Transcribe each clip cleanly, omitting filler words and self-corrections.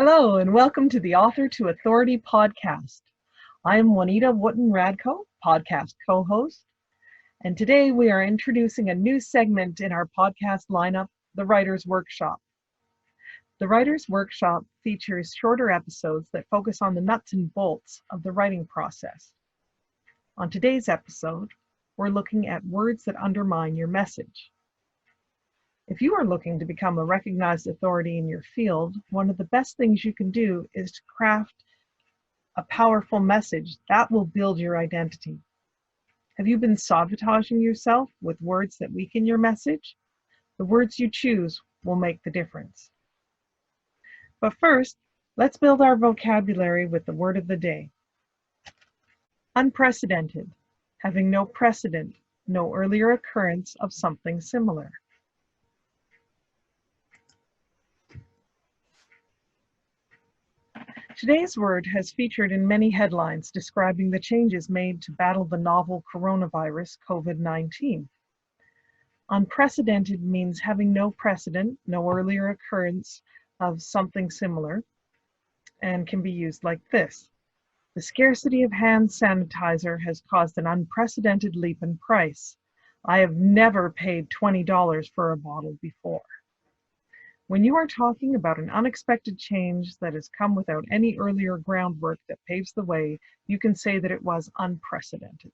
Hello, and welcome to the Author to Authority podcast. I am Juanita Wootton-Radko, podcast co-host, and today we are introducing a new segment in our podcast lineup, The Writer's Workshop. The Writer's Workshop features shorter episodes that focus on the nuts and bolts of the writing process. On today's episode, we're looking at words that undermine your message. If you are looking to become a recognized authority in your field, one of the best things you can do is to craft a powerful message that will build your identity. Have you been sabotaging yourself with words that weaken your message? The words you choose will make the difference. But first, let's build our vocabulary with the word of the day. Unprecedented, having no precedent, no earlier occurrence of something similar. Today's word has featured in many headlines describing the changes made to battle the novel coronavirus, COVID-19. Unprecedented means having no precedent, no earlier occurrence of something similar, and can be used like this. The scarcity of hand sanitizer has caused an unprecedented leap in price. I have never paid $20 for a bottle before. When you are talking about an unexpected change that has come without any earlier groundwork that paves the way, you can say that it was unprecedented.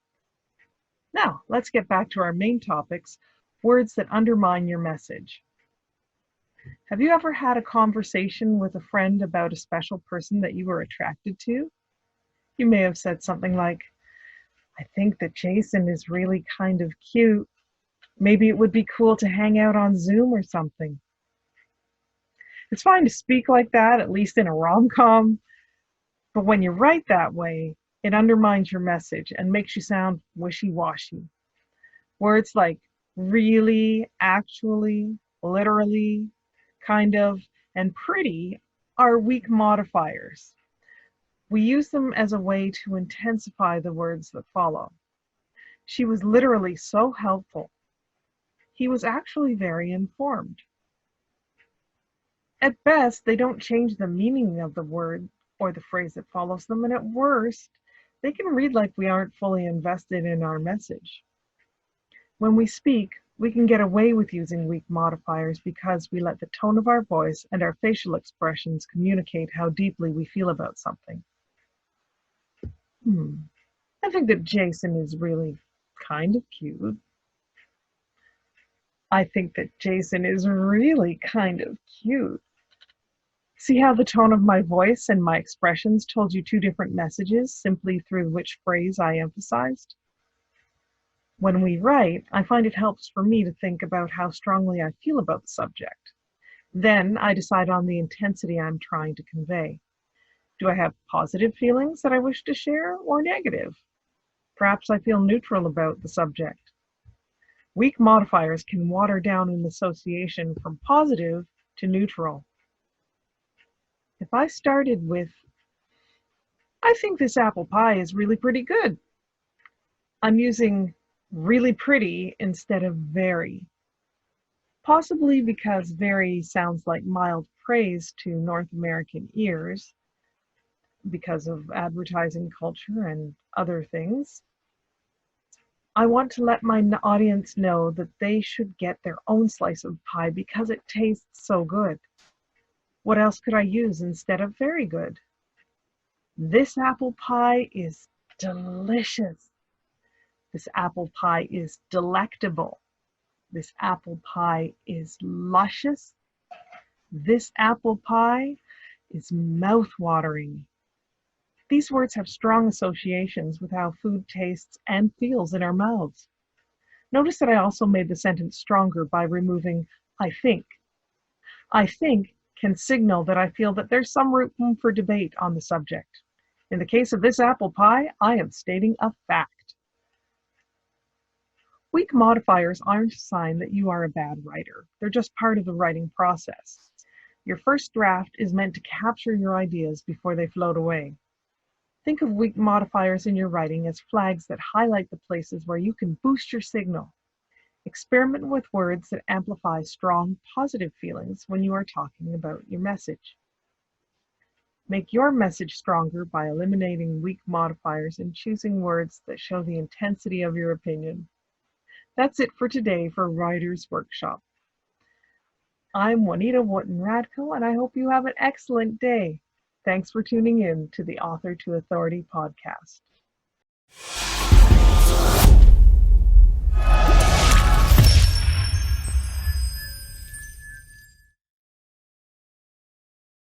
Now, let's get back to our main topics, words that undermine your message. Have you ever had a conversation with a friend about a special person that you were attracted to? You may have said something like, I think that Jason is really kind of cute. Maybe it would be cool to hang out on Zoom or something. It's fine to speak like that, at least in a rom-com, but when you write that way, it undermines your message and makes you sound wishy-washy. Words like really, actually, literally, kind of, and pretty are weak modifiers. We use them as a way to intensify the words that follow. She was literally so helpful. He was actually very informed. At best, they don't change the meaning of the word or the phrase that follows them, and at worst, they can read like we aren't fully invested in our message. When we speak, we can get away with using weak modifiers because we let the tone of our voice and our facial expressions communicate how deeply we feel about something. I think that Jason is really kind of cute. I think that Jason is really kind of cute. See how the tone of my voice and my expressions told you two different messages simply through which phrase I emphasized? When we write, I find it helps for me to think about how strongly I feel about the subject. Then I decide on the intensity I'm trying to convey. Do I have positive feelings that I wish to share or negative? Perhaps I feel neutral about the subject. Weak modifiers can water down an association from positive to neutral. If I started with, I think this apple pie is really pretty good, I'm using really pretty instead of very. Possibly because very sounds like mild praise to North American ears because of advertising culture and other things. I want to let my audience know that they should get their own slice of pie because it tastes so good. What else could I use instead of very good? This apple pie is delicious. This apple pie is delectable. This apple pie is luscious. This apple pie is mouth-watering. These words have strong associations with how food tastes and feels in our mouths. Notice that I also made the sentence stronger by removing I think. I think can signal that I feel that there's some room for debate on the subject. In the case of this apple pie, I am stating a fact. Weak modifiers aren't a sign that you are a bad writer. They're just part of the writing process. Your first draft is meant to capture your ideas before they float away. Think of weak modifiers in your writing as flags that highlight the places where you can boost your signal. Experiment with words that amplify strong, positive feelings when you are talking about your message. Make your message stronger by eliminating weak modifiers and choosing words that show the intensity of your opinion. That's it for today for Writer's Workshop. I'm Juanita Wootton-Radko, and I hope you have an excellent day. Thanks for tuning in to the Author to Authority podcast.